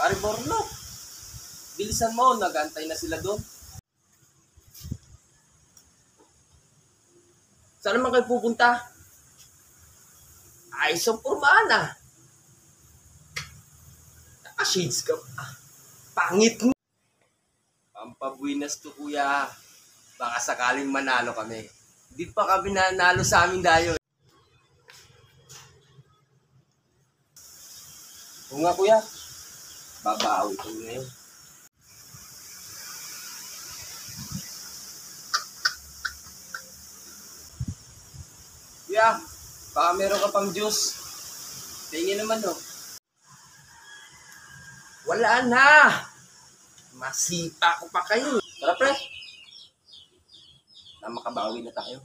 Pare Borno, bilisan mo, nag-antay na sila doon. Saan naman kayo pupunta? Ay, so pormahan ah. Naka-shades ka. Pangit mo. Pampabuinas to kuya. Baka sakaling manalo kami. Hindi pa kami nanalo sa aming dayo. Oo nga kuya. Babawi ko ngayon. Kuya, baka meron ka pang juice. Tingin naman no. Wala na. Masita ko pa kayo. Tara pre. Na makabawi na tayo.